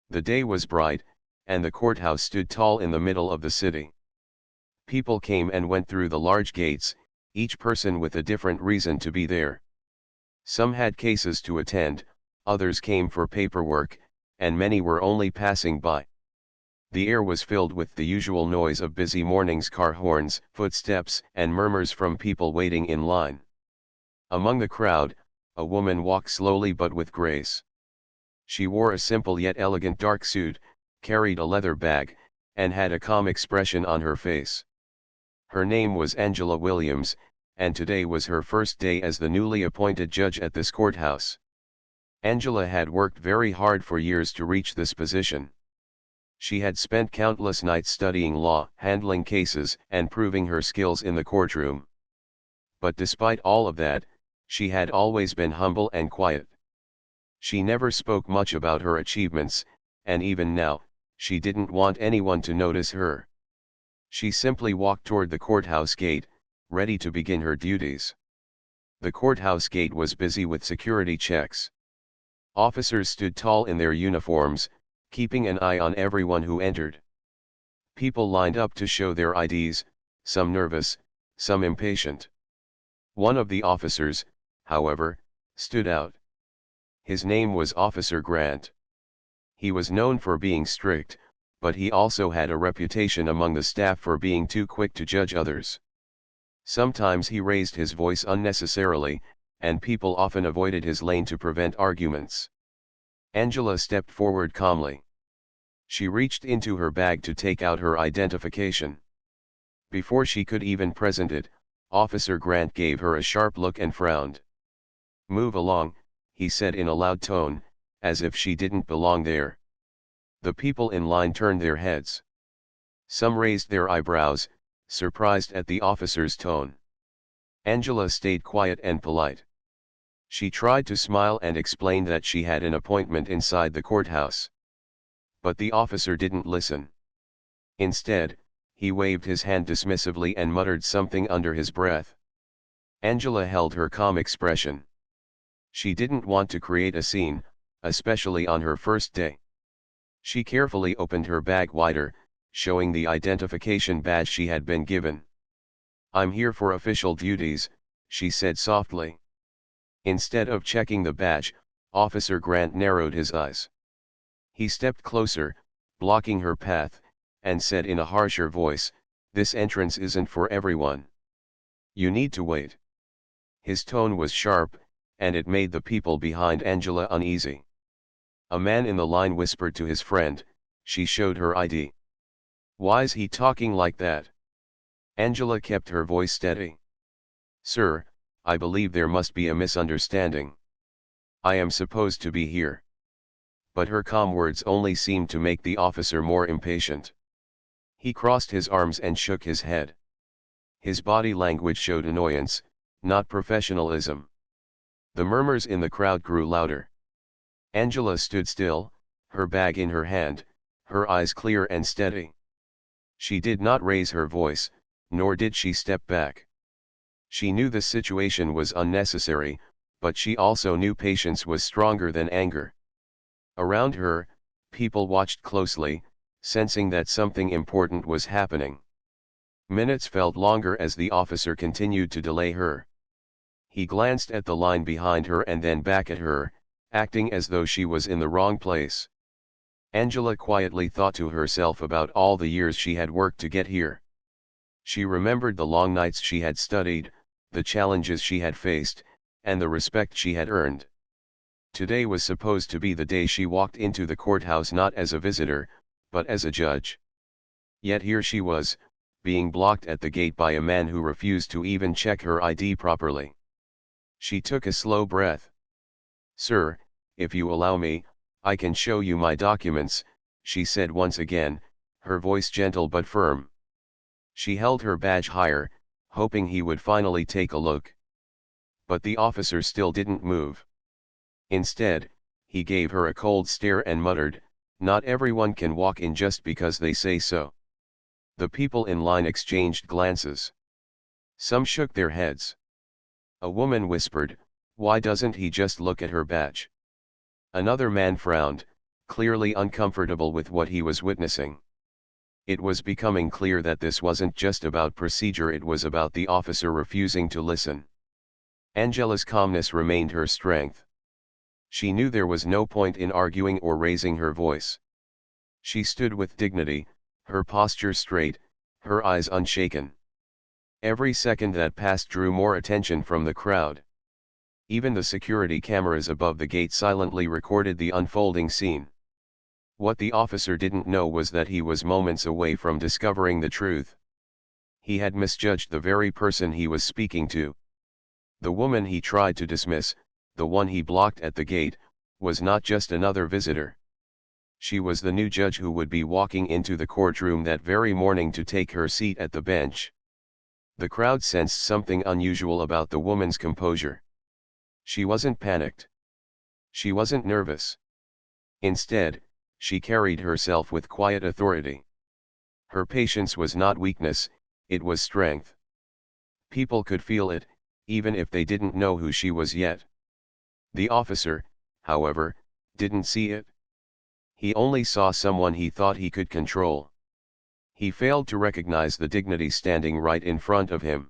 The day was bright, and the courthouse stood tall in the middle of the city. People came and went through the large gates, each person with a different reason to be there. Some had cases to attend, others came for paperwork, and many were only passing by. The air was filled with the usual noise of busy mornings, car horns, footsteps, and murmurs from people waiting in line. Among the crowd, a woman walked slowly but with grace. She wore a simple yet elegant dark suit, carried a leather bag, and had a calm expression on her face. Her name was Angela Williams, and today was her first day as the newly appointed judge at this courthouse. Angela had worked very hard for years to reach this position. She had spent countless nights studying law, handling cases, and proving her skills in the courtroom. But despite all of that, she had always been humble and quiet. She never spoke much about her achievements, and even now, she didn't want anyone to notice her. She simply walked toward the courthouse gate, ready to begin her duties. The courthouse gate was busy with security checks. Officers stood tall in their uniforms, keeping an eye on everyone who entered. People lined up to show their IDs, some nervous, some impatient. One of the officers, however, stood out. His name was Officer Grant. He was known for being strict, but he also had a reputation among the staff for being too quick to judge others. Sometimes he raised his voice unnecessarily, and people often avoided his lane to prevent arguments. Angela stepped forward calmly. She reached into her bag to take out her identification. Before she could even present it, Officer Grant gave her a sharp look and frowned. "Move along," he said in a loud tone, as if she didn't belong there. The people in line turned their heads. Some raised their eyebrows, surprised at the officer's tone. Angela stayed quiet and polite. She tried to smile and explain that she had an appointment inside the courthouse. But the officer didn't listen. Instead, he waved his hand dismissively and muttered something under his breath. Angela held her calm expression. She didn't want to create a scene, especially on her first day. She carefully opened her bag wider, showing the identification badge she had been given. "I'm here for official duties," she said softly. Instead of checking the badge, Officer Grant narrowed his eyes. He stepped closer, blocking her path, and said in a harsher voice, "This entrance isn't for everyone. You need to wait." His tone was sharp, and it made the people behind Angela uneasy. A man in the line whispered to his friend. She showed her ID. "Why's he talking like that?" Angela kept her voice steady. "Sir, I believe there must be a misunderstanding. I am supposed to be here." But her calm words only seemed to make the officer more impatient. He crossed his arms and shook his head. His body language showed annoyance, not professionalism. The murmurs in the crowd grew louder. Angela stood still, her bag in her hand, her eyes clear and steady. She did not raise her voice, nor did she step back. She knew the situation was unnecessary, but she also knew patience was stronger than anger. Around her, people watched closely, sensing that something important was happening. Minutes felt longer as the officer continued to delay her. He glanced at the line behind her and then back at her, acting as though she was in the wrong place. Angela quietly thought to herself about all the years she had worked to get here. She remembered the long nights she had studied, the challenges she had faced, and the respect she had earned. Today was supposed to be the day she walked into the courthouse not as a visitor, but as a judge. Yet here she was, being blocked at the gate by a man who refused to even check her ID properly. She took a slow breath. "Sir, if you allow me, I can show you my documents," she said once again, her voice gentle but firm. She held her badge higher, hoping he would finally take a look. But the officer still didn't move. Instead, he gave her a cold stare and muttered, "Not everyone can walk in just because they say so." The people in line exchanged glances. Some shook their heads. A woman whispered, "Why doesn't he just look at her badge?" Another man frowned, clearly uncomfortable with what he was witnessing. It was becoming clear that this wasn't just about procedure, it was about the officer refusing to listen. Angela's calmness remained her strength. She knew there was no point in arguing or raising her voice. She stood with dignity, her posture straight, her eyes unshaken. Every second that passed drew more attention from the crowd. Even the security cameras above the gate silently recorded the unfolding scene. What the officer didn't know was that he was moments away from discovering the truth. He had misjudged the very person he was speaking to. The woman he tried to dismiss, the one he blocked at the gate, was not just another visitor. She was the new judge who would be walking into the courtroom that very morning to take her seat at the bench. The crowd sensed something unusual about the woman's composure. She wasn't panicked. She wasn't nervous. Instead, she carried herself with quiet authority. Her patience was not weakness, it was strength. People could feel it, even if they didn't know who she was yet. The officer, however, didn't see it. He only saw someone he thought he could control. He failed to recognize the dignity standing right in front of him.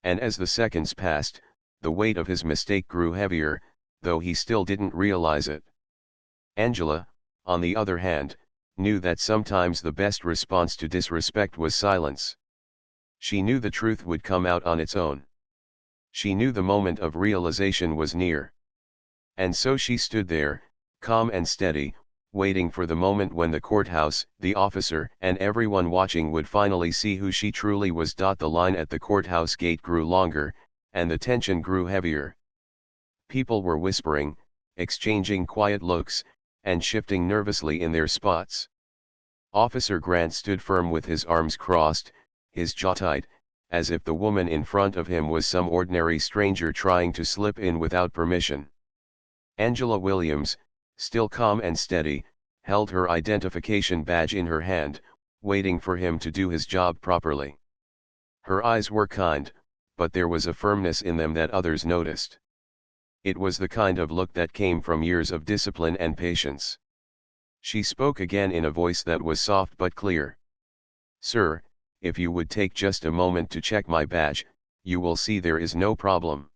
And as the seconds passed, the weight of his mistake grew heavier, though he still didn't realize it. Angela, on the other hand, knew that sometimes the best response to disrespect was silence. She knew the truth would come out on its own. She knew the moment of realization was near. And so she stood there, calm and steady, waiting for the moment when the courthouse, the officer, and everyone watching would finally see who she truly was. The line at the courthouse gate grew longer, and the tension grew heavier. People were whispering, exchanging quiet looks, and shifting nervously in their spots. Officer Grant stood firm with his arms crossed, his jaw tight, as if the woman in front of him was some ordinary stranger trying to slip in without permission. Angela Williams, still calm and steady, held her identification badge in her hand, waiting for him to do his job properly. Her eyes were kind, but there was a firmness in them that others noticed. It was the kind of look that came from years of discipline and patience. She spoke again in a voice that was soft but clear. "Sir, if you would take just a moment to check my badge, you will see there is no problem."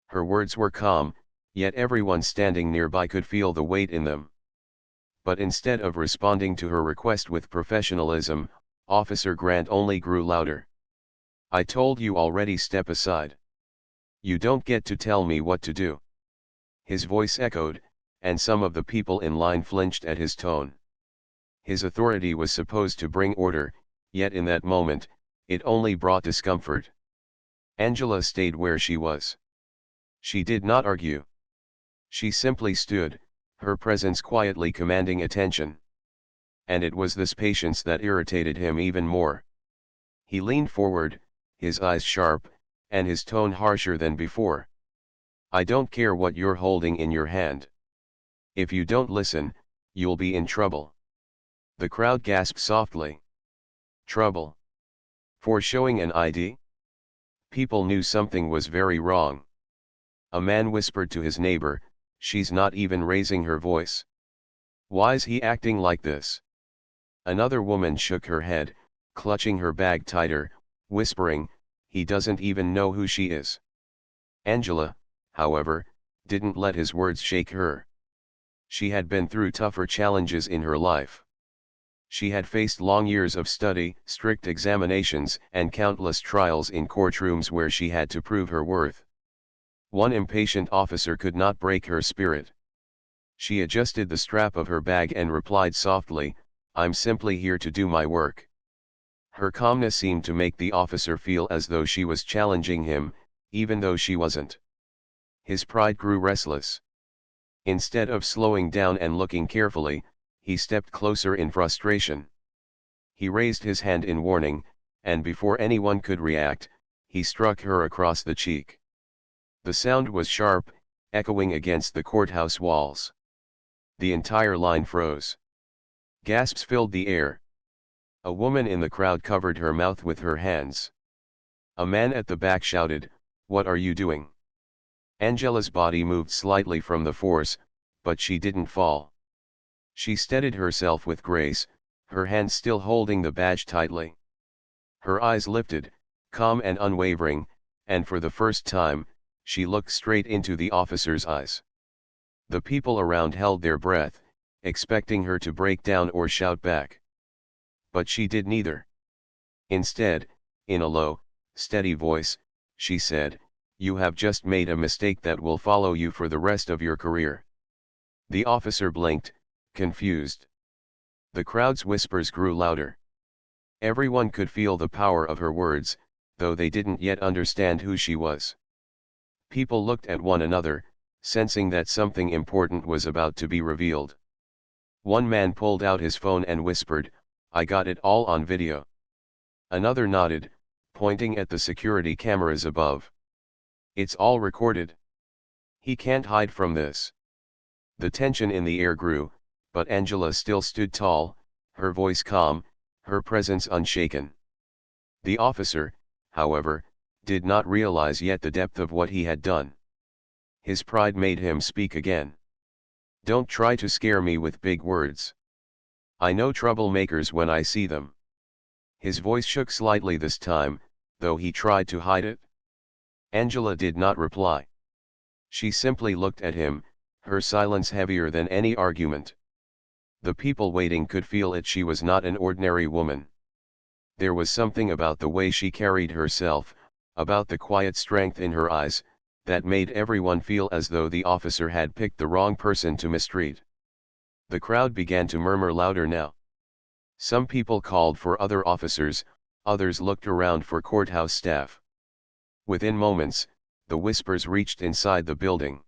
Her words were calm, yet everyone standing nearby could feel the weight in them. But instead of responding to her request with professionalism, Officer Grant only grew louder. "I told you already, step aside. You don't get to tell me what to do." His voice echoed, and some of the people in line flinched at his tone. His authority was supposed to bring order, yet in that moment, it only brought discomfort. Angela stayed where she was. She did not argue. She simply stood, her presence quietly commanding attention. And it was this patience that irritated him even more. He leaned forward, his eyes sharp, and his tone harsher than before. "I don't care what you're holding in your hand. If you don't listen, you'll be in trouble." The crowd gasped softly. Trouble? For showing an ID? People knew something was very wrong. A man whispered to his neighbor, "She's not even raising her voice. Why's he acting like this?" Another woman shook her head, clutching her bag tighter, whispering, "He doesn't even know who she is." Angela, however, didn't let his words shake her. She had been through tougher challenges in her life. She had faced long years of study, strict examinations, and countless trials in courtrooms where she had to prove her worth. One impatient officer could not break her spirit. She adjusted the strap of her bag and replied softly, "I'm simply here to do my work." Her calmness seemed to make the officer feel as though she was challenging him, even though she wasn't. His pride grew restless. Instead of slowing down and looking carefully, he stepped closer in frustration. He raised his hand in warning, and before anyone could react, he struck her across the cheek. The sound was sharp, echoing against the courthouse walls. The entire line froze. Gasps filled the air. A woman in the crowd covered her mouth with her hands. A man at the back shouted, "What are you doing?" Angela's body moved slightly from the force, but she didn't fall. She steadied herself with grace, her hand still holding the badge tightly. Her eyes lifted, calm and unwavering, and for the first time, she looked straight into the officer's eyes. The people around held their breath, expecting her to break down or shout back. But she did neither. Instead, in a low, steady voice, she said, "You have just made a mistake that will follow you for the rest of your career." The officer blinked, confused. The crowd's whispers grew louder. Everyone could feel the power of her words, though they didn't yet understand who she was. People looked at one another, sensing that something important was about to be revealed. One man pulled out his phone and whispered, "I got it all on video." Another nodded, pointing at the security cameras above. "It's all recorded. He can't hide from this." The tension in the air grew, but Angela still stood tall, her voice calm, her presence unshaken. The officer, however, did not realize yet the depth of what he had done. His pride made him speak again. "Don't try to scare me with big words. I know troublemakers when I see them." His voice shook slightly this time, though he tried to hide it. Angela did not reply. She simply looked at him, her silence heavier than any argument. The people waiting could feel it. She was not an ordinary woman. There was something about the way she carried herself, about the quiet strength in her eyes, that made everyone feel as though the officer had picked the wrong person to mistreat. The crowd began to murmur louder now. Some people called for other officers, others looked around for courthouse staff. Within moments, the whispers reached inside the building.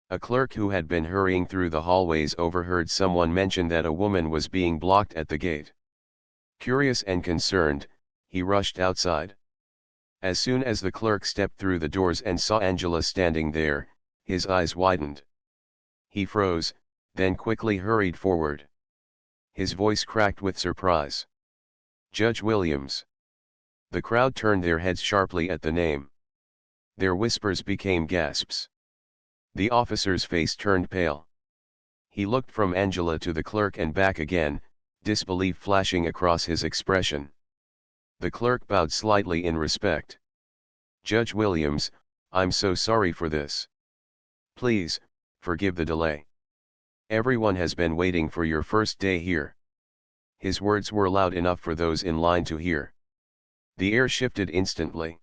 A clerk who had been hurrying through the hallways overheard someone mention that a woman was being blocked at the gate. Curious and concerned, he rushed outside. As soon as the clerk stepped through the doors and saw Angela standing there, his eyes widened. He froze, then quickly hurried forward. His voice cracked with surprise. "Judge Williams." The crowd turned their heads sharply at the name. Their whispers became gasps. The officer's face turned pale. He looked from Angela to the clerk and back again, disbelief flashing across his expression. The clerk bowed slightly in respect. "Judge Williams, I'm so sorry for this. Please, forgive the delay. Everyone has been waiting for your first day here." His words were loud enough for those in line to hear. The air shifted instantly.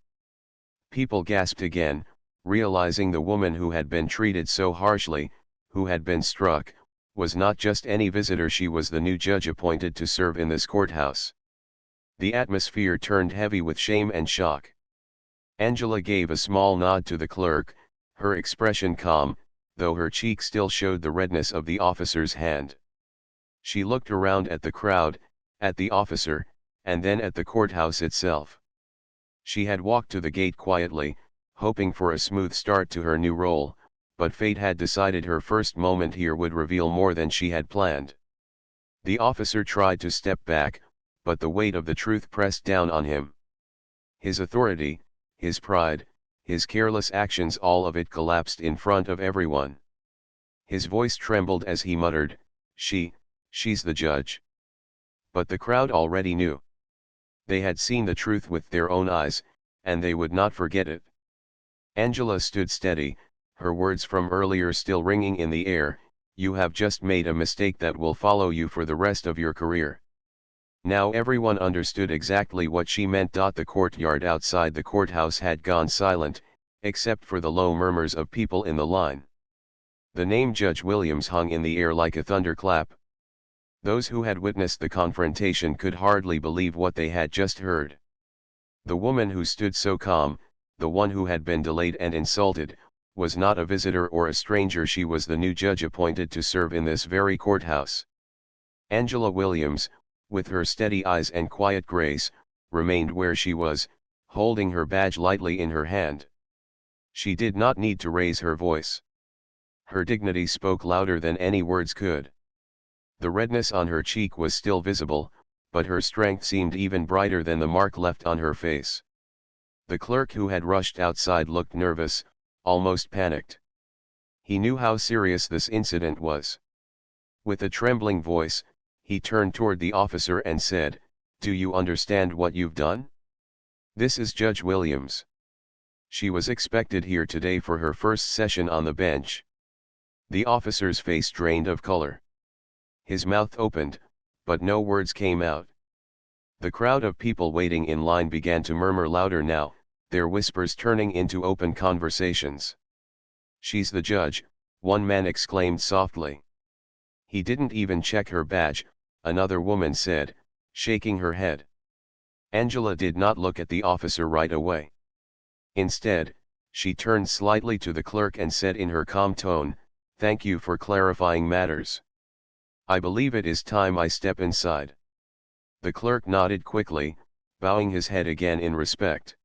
People gasped again, realizing the woman who had been treated so harshly, who had been struck, was not just any visitor. She was the new judge appointed to serve in this courthouse. The atmosphere turned heavy with shame and shock. Angela gave a small nod to the clerk, her expression calm, though her cheek still showed the redness of the officer's hand. She looked around at the crowd, at the officer, and then at the courthouse itself. She had walked to the gate quietly, hoping for a smooth start to her new role, but fate had decided her first moment here would reveal more than she had planned. The officer tried to step back, but the weight of the truth pressed down on him. His authority, his pride, his careless actions, all of it collapsed in front of everyone. His voice trembled as he muttered, She's the judge." But the crowd already knew. They had seen the truth with their own eyes, and they would not forget it. Angela stood steady, her words from earlier still ringing in the air, "You have just made a mistake that will follow you for the rest of your career." Now everyone understood exactly what she meant. The courtyard outside the courthouse had gone silent, except for the low murmurs of people in the line. The name Judge Williams hung in the air like a thunderclap. Those who had witnessed the confrontation could hardly believe what they had just heard. The woman who stood so calm, the one who had been delayed and insulted, was not a visitor or a stranger. She was the new judge appointed to serve in this very courthouse. Angela Williams, with her steady eyes and quiet grace, remained where she was, holding her badge lightly in her hand. She did not need to raise her voice. Her dignity spoke louder than any words could. The redness on her cheek was still visible, but her strength seemed even brighter than the mark left on her face. The clerk who had rushed outside looked nervous, almost panicked. He knew how serious this incident was. With a trembling voice, he turned toward the officer and said, "Do you understand what you've done? This is Judge Williams. She was expected here today for her first session on the bench." The officer's face drained of color. His mouth opened, but no words came out. The crowd of people waiting in line began to murmur louder now, their whispers turning into open conversations. "She's the judge," one man exclaimed softly. "He didn't even check her badge," another woman said, shaking her head. Angela did not look at the officer right away. Instead, she turned slightly to the clerk and said in her calm tone, "Thank you for clarifying matters. I believe it is time I step inside." The clerk nodded quickly, bowing his head again in respect.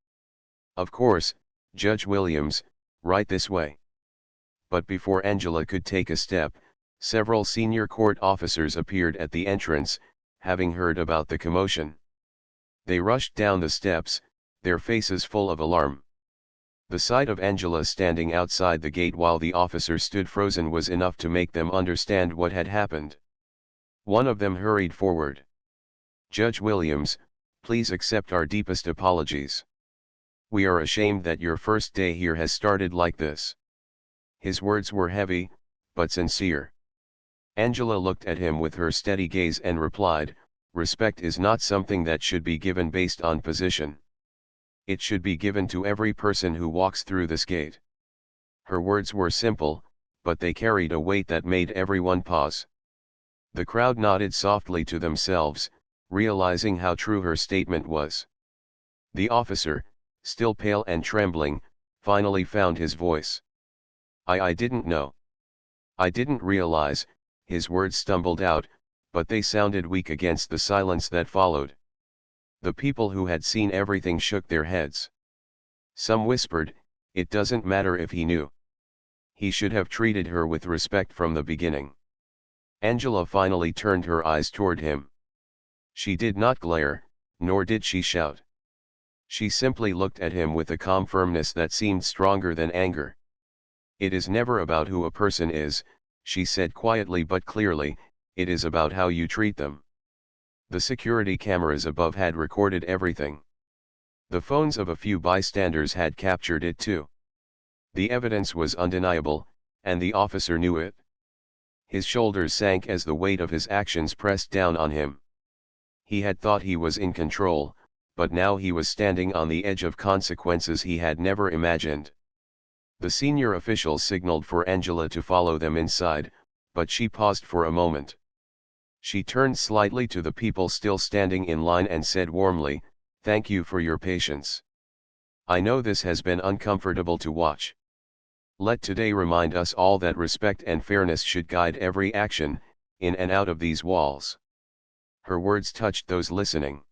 "Of course, Judge Williams, right this way." But before Angela could take a step, several senior court officers appeared at the entrance, having heard about the commotion. They rushed down the steps, their faces full of alarm. The sight of Angela standing outside the gate while the officer stood frozen was enough to make them understand what had happened. One of them hurried forward. "Judge Williams, please accept our deepest apologies. We are ashamed that your first day here has started like this." His words were heavy, but sincere. Angela looked at him with her steady gaze and replied, "Respect is not something that should be given based on position. It should be given to every person who walks through this gate." Her words were simple, but they carried a weight that made everyone pause. The crowd nodded softly to themselves, realizing how true her statement was. The officer, still pale and trembling, finally found his voice. I didn't know. I didn't realize," his words stumbled out, but they sounded weak against the silence that followed. The people who had seen everything shook their heads. Some whispered, "It doesn't matter if he knew. He should have treated her with respect from the beginning." Angela finally turned her eyes toward him. She did not glare, nor did she shout. She simply looked at him with a calm firmness that seemed stronger than anger. "It is never about who a person is," she said quietly but clearly, "it is about how you treat them." The security cameras above had recorded everything. The phones of a few bystanders had captured it too. The evidence was undeniable, and the officer knew it. His shoulders sank as the weight of his actions pressed down on him. He had thought he was in control, but now he was standing on the edge of consequences he had never imagined. The senior officials signaled for Angela to follow them inside, but she paused for a moment. She turned slightly to the people still standing in line and said warmly, "Thank you for your patience. I know this has been uncomfortable to watch. Let today remind us all that respect and fairness should guide every action, in and out of these walls." Her words touched those listening.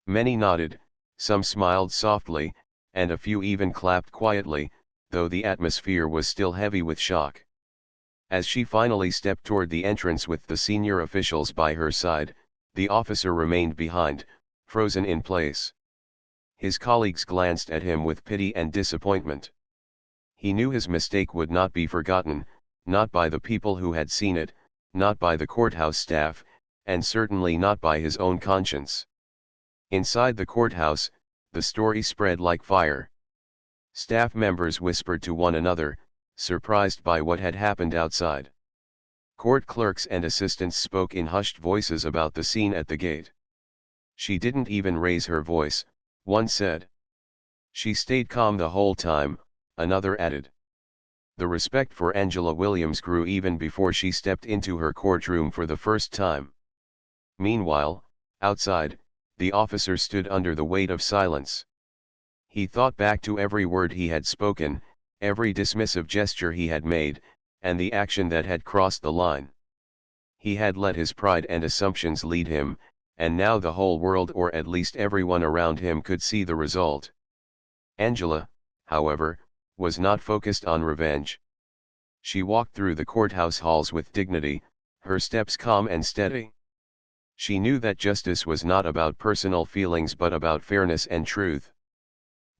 Many nodded, some smiled softly, and a few even clapped quietly, though the atmosphere was still heavy with shock. As she finally stepped toward the entrance with the senior officials by her side, the officer remained behind, frozen in place. His colleagues glanced at him with pity and disappointment. He knew his mistake would not be forgotten, not by the people who had seen it, not by the courthouse staff, and certainly not by his own conscience. Inside the courthouse, the story spread like fire. Staff members whispered to one another, surprised by what had happened outside. Court clerks and assistants spoke in hushed voices about the scene at the gate. "She didn't even raise her voice," one said. "She stayed calm the whole time," another added. The respect for Angela Williams grew even before she stepped into her courtroom for the first time. Meanwhile, outside, the officer stood under the weight of silence. He thought back to every word he had spoken, every dismissive gesture he had made, and the action that had crossed the line. He had let his pride and assumptions lead him, and now the whole world, or at least everyone around him, could see the result. Angela, however, was not focused on revenge. She walked through the courthouse halls with dignity, her steps calm and steady. She knew that justice was not about personal feelings but about fairness and truth.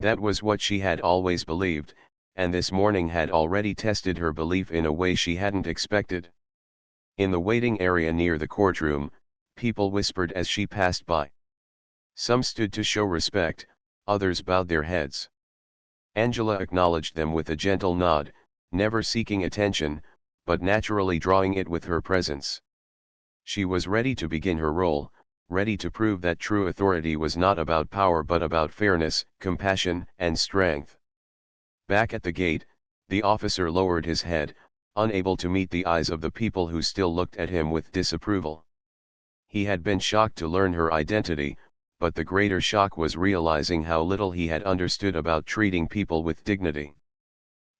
That was what she had always believed, and this morning had already tested her belief in a way she hadn't expected. In the waiting area near the courtroom, people whispered as she passed by. Some stood to show respect, others bowed their heads. Angela acknowledged them with a gentle nod, never seeking attention, but naturally drawing it with her presence. She was ready to begin her role, ready to prove that true authority was not about power but about fairness, compassion, and strength. Back at the gate, the officer lowered his head, unable to meet the eyes of the people who still looked at him with disapproval. He had been shocked to learn her identity, but the greater shock was realizing how little he had understood about treating people with dignity.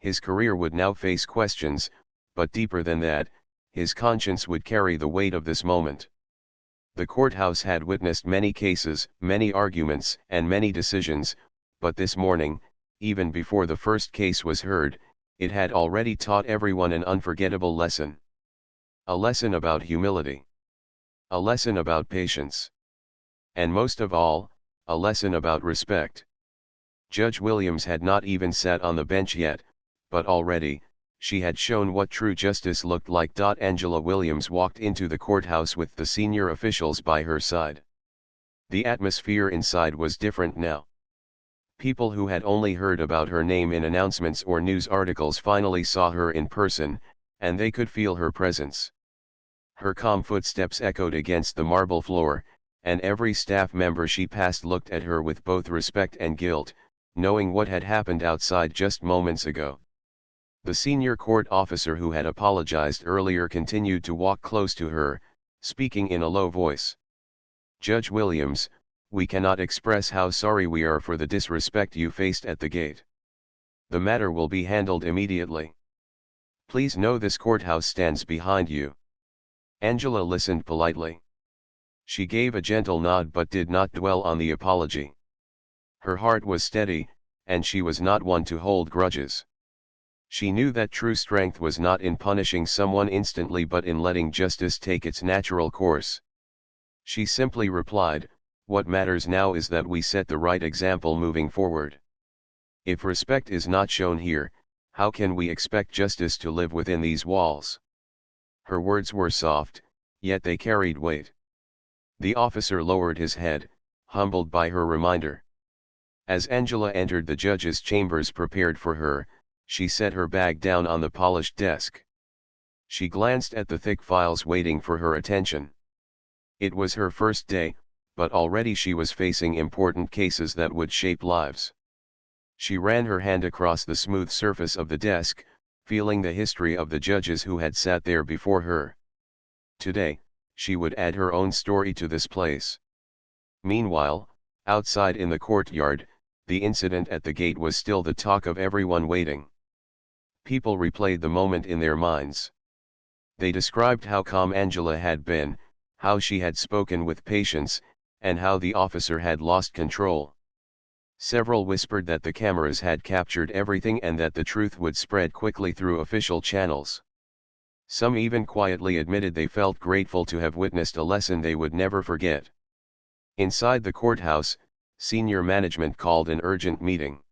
His career would now face questions, but deeper than that, his conscience would carry the weight of this moment. The courthouse had witnessed many cases, many arguments, and many decisions, but this morning, even before the first case was heard, it had already taught everyone an unforgettable lesson. A lesson about humility. A lesson about patience. And most of all, a lesson about respect. Judge Williams had not even sat on the bench yet, but already, she had shown what true justice looked like. Angela Williams walked into the courthouse with the senior officials by her side. The atmosphere inside was different now. People who had only heard about her name in announcements or news articles finally saw her in person, and they could feel her presence. Her calm footsteps echoed against the marble floor, and every staff member she passed looked at her with both respect and guilt, knowing what had happened outside just moments ago. The senior court officer who had apologized earlier continued to walk close to her, speaking in a low voice. "Judge Williams, we cannot express how sorry we are for the disrespect you faced at the gate. The matter will be handled immediately. Please know this courthouse stands behind you." Angela listened politely. She gave a gentle nod but did not dwell on the apology. Her heart was steady, and she was not one to hold grudges. She knew that true strength was not in punishing someone instantly but in letting justice take its natural course. She simply replied, "What matters now is that we set the right example moving forward. If respect is not shown here, how can we expect justice to live within these walls?" Her words were soft, yet they carried weight. The officer lowered his head, humbled by her reminder. As Angela entered the judge's chambers prepared for her, she set her bag down on the polished desk. She glanced at the thick files waiting for her attention. It was her first day, but already she was facing important cases that would shape lives. She ran her hand across the smooth surface of the desk, feeling the history of the judges who had sat there before her. Today, she would add her own story to this place. Meanwhile, outside in the courtyard, the incident at the gate was still the talk of everyone waiting. People replayed the moment in their minds. They described how calm Angela had been, how she had spoken with patience, and how the officer had lost control. Several whispered that the cameras had captured everything and that the truth would spread quickly through official channels. Some even quietly admitted they felt grateful to have witnessed a lesson they would never forget. Inside the courthouse, senior management called an urgent meeting.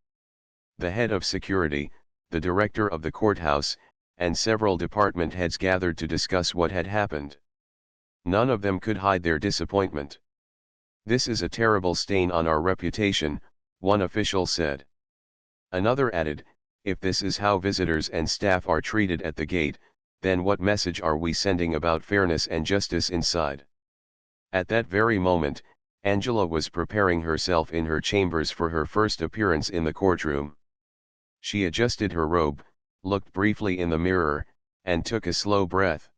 The head of security, the director of the courthouse, and several department heads gathered to discuss what had happened. None of them could hide their disappointment. "This is a terrible stain on our reputation," one official said. Another added, "If this is how visitors and staff are treated at the gate, then what message are we sending about fairness and justice inside?" At that very moment, Angela was preparing herself in her chambers for her first appearance in the courtroom. She adjusted her robe, looked briefly in the mirror, and took a slow breath.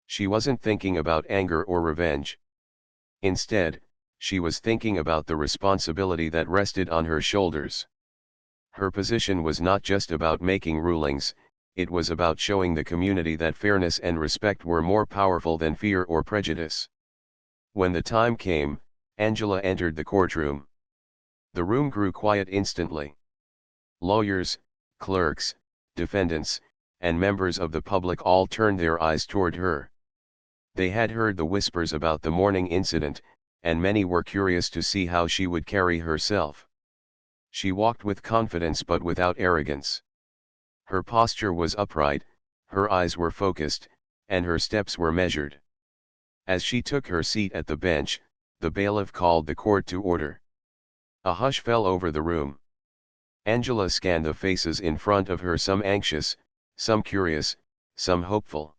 She wasn't thinking about anger or revenge. Instead, she was thinking about the responsibility that rested on her shoulders. Her position was not just about making rulings, it was about showing the community that fairness and respect were more powerful than fear or prejudice. When the time came, Angela entered the courtroom. The room grew quiet instantly. Lawyers, clerks, defendants, and members of the public all turned their eyes toward her. They had heard the whispers about the morning incident, and many were curious to see how she would carry herself. She walked with confidence but without arrogance. Her posture was upright, her eyes were focused, and her steps were measured. As she took her seat at the bench, the bailiff called the court to order. A hush fell over the room. Angela scanned the faces in front of her, some anxious, some curious, some hopeful.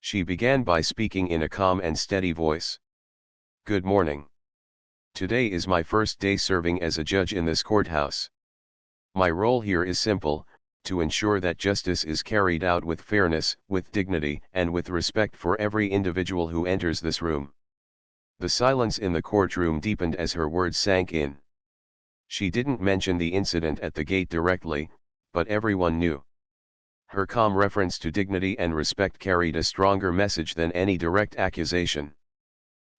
She began by speaking in a calm and steady voice. "Good morning. Today is my first day serving as a judge in this courthouse. My role here is simple: to ensure that justice is carried out with fairness, with dignity, and with respect for every individual who enters this room." The silence in the courtroom deepened as her words sank in. She didn't mention the incident at the gate directly, but everyone knew. Her calm reference to dignity and respect carried a stronger message than any direct accusation.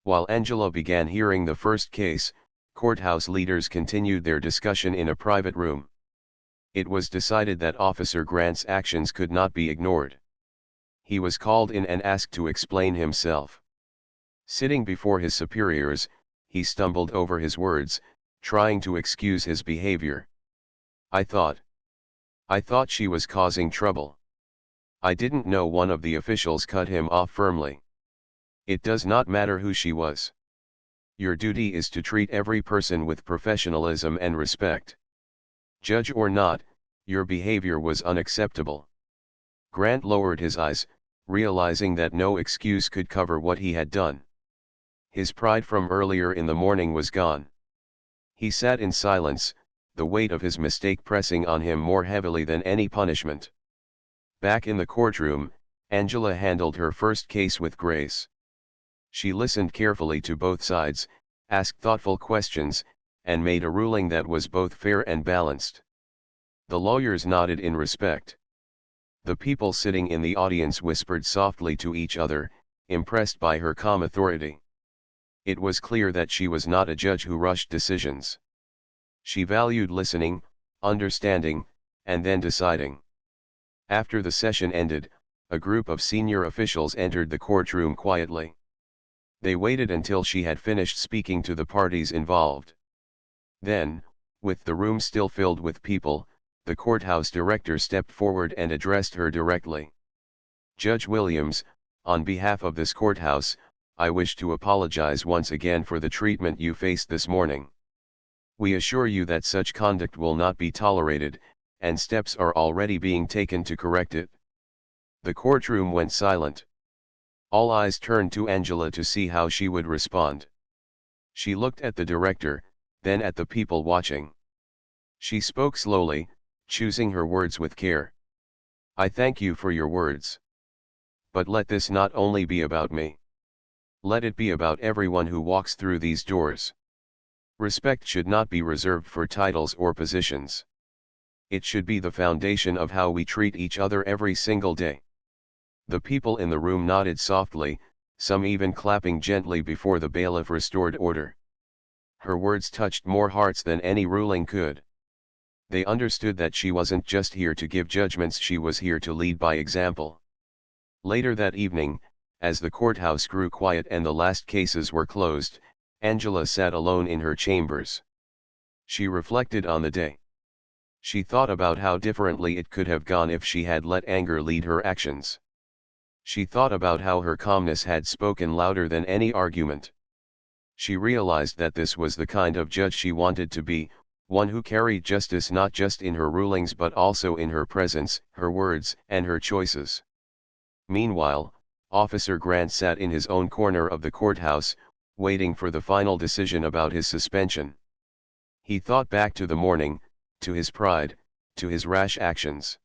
While Angela began hearing the first case, courthouse leaders continued their discussion in a private room. It was decided that Officer Grant's actions could not be ignored. He was called in and asked to explain himself. Sitting before his superiors, he stumbled over his words, trying to excuse his behavior. I thought she was causing trouble. I didn't know." One of the officials cut him off firmly. "It does not matter who she was. Your duty is to treat every person with professionalism and respect. Judge or not, your behavior was unacceptable." Grant lowered his eyes, realizing that no excuse could cover what he had done. His pride from earlier in the morning was gone. He sat in silence, the weight of his mistake pressing on him more heavily than any punishment. Back in the courtroom, Angela handled her first case with grace. She listened carefully to both sides, asked thoughtful questions, and made a ruling that was both fair and balanced. The lawyers nodded in respect. The people sitting in the audience whispered softly to each other, impressed by her calm authority. It was clear that she was not a judge who rushed decisions. She valued listening, understanding, and then deciding. After the session ended, a group of senior officials entered the courtroom quietly. They waited until she had finished speaking to the parties involved. Then, with the room still filled with people, the courthouse director stepped forward and addressed her directly. "Judge Williams, on behalf of this courthouse, I wish to apologize once again for the treatment you faced this morning. We assure you that such conduct will not be tolerated, and steps are already being taken to correct it." The courtroom went silent. All eyes turned to Angela to see how she would respond. She looked at the director, then at the people watching. She spoke slowly, choosing her words with care. "I thank you for your words. But let this not only be about me. Let it be about everyone who walks through these doors. Respect should not be reserved for titles or positions. It should be the foundation of how we treat each other every single day." The people in the room nodded softly, some even clapping gently before the bailiff restored order. Her words touched more hearts than any ruling could. They understood that she wasn't just here to give judgments, she was here to lead by example. Later that evening, as the courthouse grew quiet and the last cases were closed, Angela sat alone in her chambers. She reflected on the day. She thought about how differently it could have gone if she had let anger lead her actions. She thought about how her calmness had spoken louder than any argument. She realized that this was the kind of judge she wanted to be, one who carried justice not just in her rulings but also in her presence, her words, and her choices. Meanwhile, Officer Grant sat in his own corner of the courthouse, waiting for the final decision about his suspension. He thought back to the morning, to his pride, to his rash actions.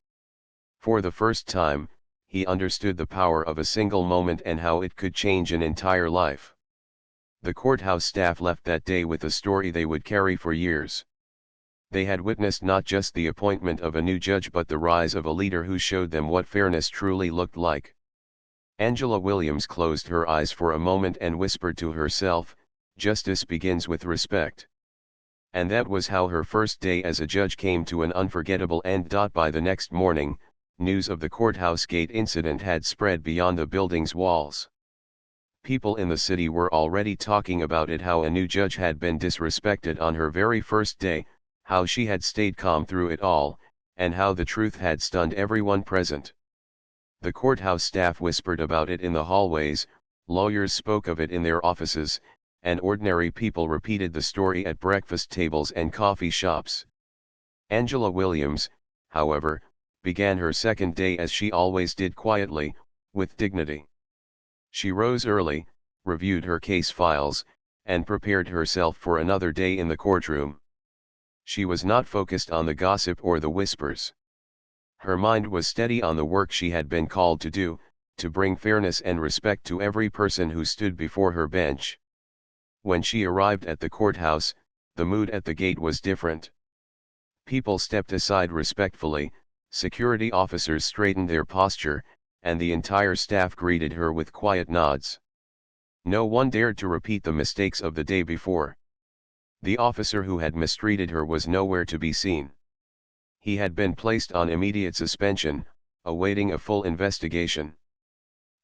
For the first time, he understood the power of a single moment and how it could change an entire life. The courthouse staff left that day with a story they would carry for years. They had witnessed not just the appointment of a new judge but the rise of a leader who showed them what fairness truly looked like. Angela Williams closed her eyes for a moment and whispered to herself, "Justice begins with respect." And that was how her first day as a judge came to an unforgettable end. By the next morning, news of the courthouse gate incident had spread beyond the building's walls. People in the city were already talking about it, how a new judge had been disrespected on her very first day, how she had stayed calm through it all, and how the truth had stunned everyone present. The courthouse staff whispered about it in the hallways, lawyers spoke of it in their offices, and ordinary people repeated the story at breakfast tables and coffee shops. Angela Williams, however, began her second day as she always did, quietly, with dignity. She rose early, reviewed her case files, and prepared herself for another day in the courtroom. She was not focused on the gossip or the whispers. Her mind was steady on the work she had been called to do, to bring fairness and respect to every person who stood before her bench. When she arrived at the courthouse, the mood at the gate was different. People stepped aside respectfully, security officers straightened their posture, and the entire staff greeted her with quiet nods. No one dared to repeat the mistakes of the day before. The officer who had mistreated her was nowhere to be seen. He had been placed on immediate suspension, awaiting a full investigation.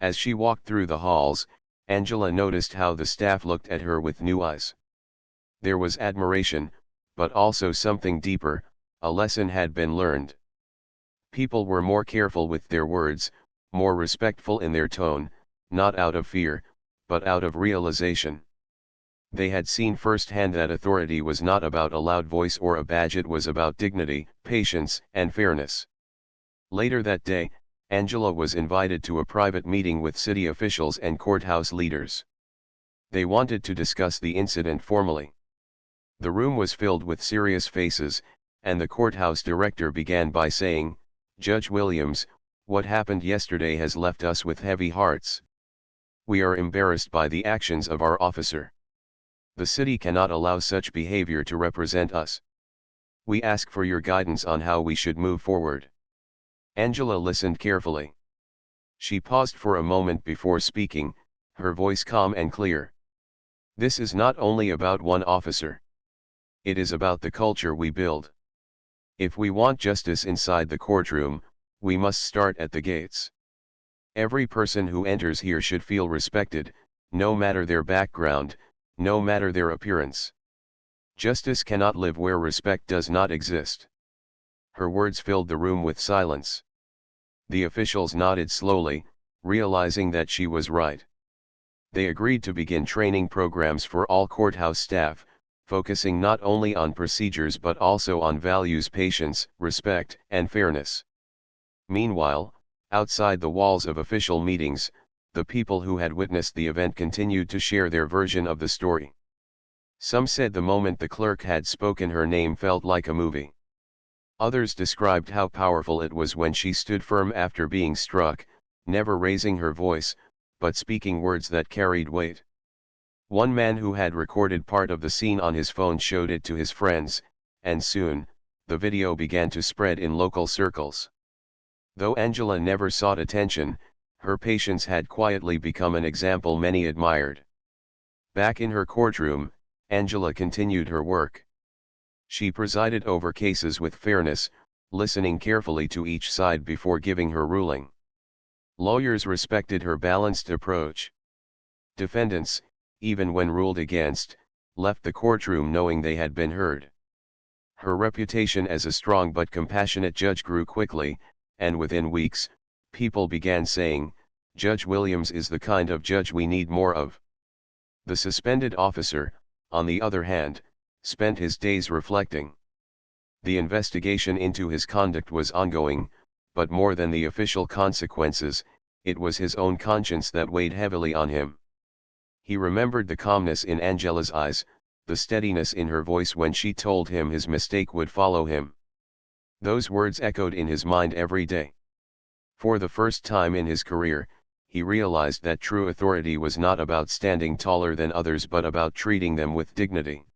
As she walked through the halls, Angela noticed how the staff looked at her with new eyes. There was admiration, but also something deeper. A lesson had been learned. People were more careful with their words, more respectful in their tone, not out of fear, but out of realization. They had seen firsthand that authority was not about a loud voice or a badge, it was about dignity, patience, and fairness. Later that day, Angela was invited to a private meeting with city officials and courthouse leaders. They wanted to discuss the incident formally. The room was filled with serious faces, and the courthouse director began by saying, "Judge Williams, what happened yesterday has left us with heavy hearts. We are embarrassed by the actions of our officer. The city cannot allow such behavior to represent us. We ask for your guidance on how we should move forward." Angela listened carefully. She paused for a moment before speaking, her voice calm and clear. "This is not only about one officer. It is about the culture we build. If we want justice inside the courtroom, we must start at the gates. Every person who enters here should feel respected, no matter their background, no matter their appearance. Justice cannot live where respect does not exist." Her words filled the room with silence. The officials nodded slowly, realizing that she was right. They agreed to begin training programs for all courthouse staff, focusing not only on procedures but also on values, patience, respect, and fairness. Meanwhile, outside the walls of official meetings, the people who had witnessed the event continued to share their version of the story. Some said the moment the clerk had spoken her name felt like a movie. Others described how powerful it was when she stood firm after being struck, never raising her voice, but speaking words that carried weight. One man who had recorded part of the scene on his phone showed it to his friends, and soon, the video began to spread in local circles. Though Angela never sought attention, her patience had quietly become an example many admired. Back in her courtroom, Angela continued her work. She presided over cases with fairness, listening carefully to each side before giving her ruling. Lawyers respected her balanced approach. Defendants, even when ruled against, left the courtroom knowing they had been heard. Her reputation as a strong but compassionate judge grew quickly, and within weeks, people began saying, "Judge Williams is the kind of judge we need more of." The suspended officer, on the other hand, spent his days reflecting. The investigation into his conduct was ongoing, but more than the official consequences, it was his own conscience that weighed heavily on him. He remembered the calmness in Angela's eyes, the steadiness in her voice when she told him his mistake would follow him. Those words echoed in his mind every day. For the first time in his career, he realized that true authority was not about standing taller than others but about treating them with dignity.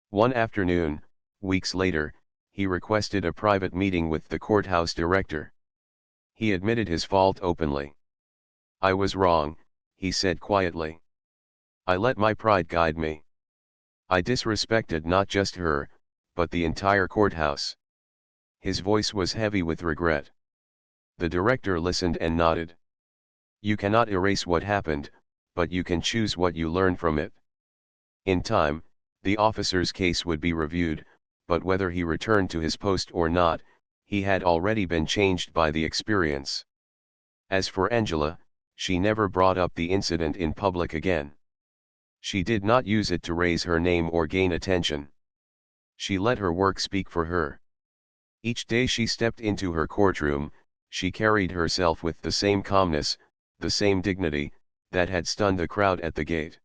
One afternoon, weeks later, he requested a private meeting with the courthouse director. He admitted his fault openly. "I was wrong," he said quietly. "I let my pride guide me. I disrespected not just her, but the entire courthouse." His voice was heavy with regret. The director listened and nodded. "You cannot erase what happened, but you can choose what you learn from it." In time, the officer's case would be reviewed, but whether he returned to his post or not, he had already been changed by the experience. As for Angela, she never brought up the incident in public again. She did not use it to raise her name or gain attention. She let her work speak for her. Each day she stepped into her courtroom, she carried herself with the same calmness, the same dignity, that had stunned the crowd at the gate.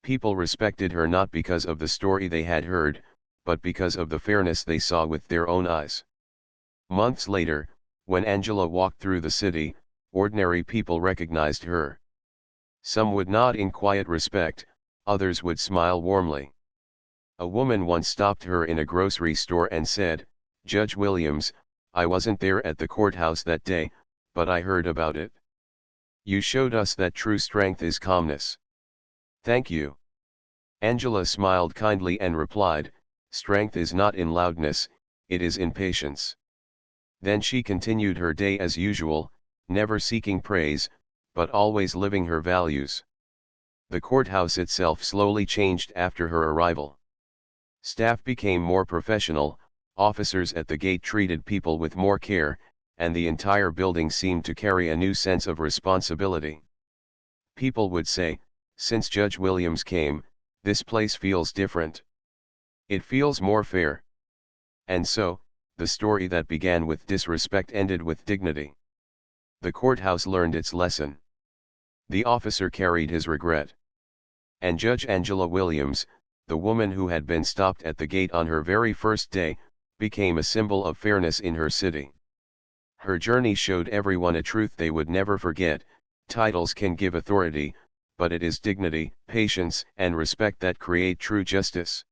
People respected her not because of the story they had heard, but because of the fairness they saw with their own eyes. Months later, when Angela walked through the city, ordinary people recognized her. Some would nod in quiet respect, others would smile warmly. A woman once stopped her in a grocery store and said, "Judge Williams, I wasn't there at the courthouse that day, but I heard about it. You showed us that true strength is calmness." "Thank you." Angela smiled kindly and replied, "Strength is not in loudness, it is in patience." Then she continued her day as usual, never seeking praise, but always living her values. The courthouse itself slowly changed after her arrival. Staff became more professional, officers at the gate treated people with more care, and the entire building seemed to carry a new sense of responsibility. People would say, "Since Judge Williams came, this place feels different. It feels more fair." And so, the story that began with disrespect ended with dignity. The courthouse learned its lesson. The officer carried his regret. And Judge Angela Williams, the woman who had been stopped at the gate on her very first day, became a symbol of fairness in her city. Her journey showed everyone a truth they would never forget: titles can give authority, but it is dignity, patience, and respect that create true justice.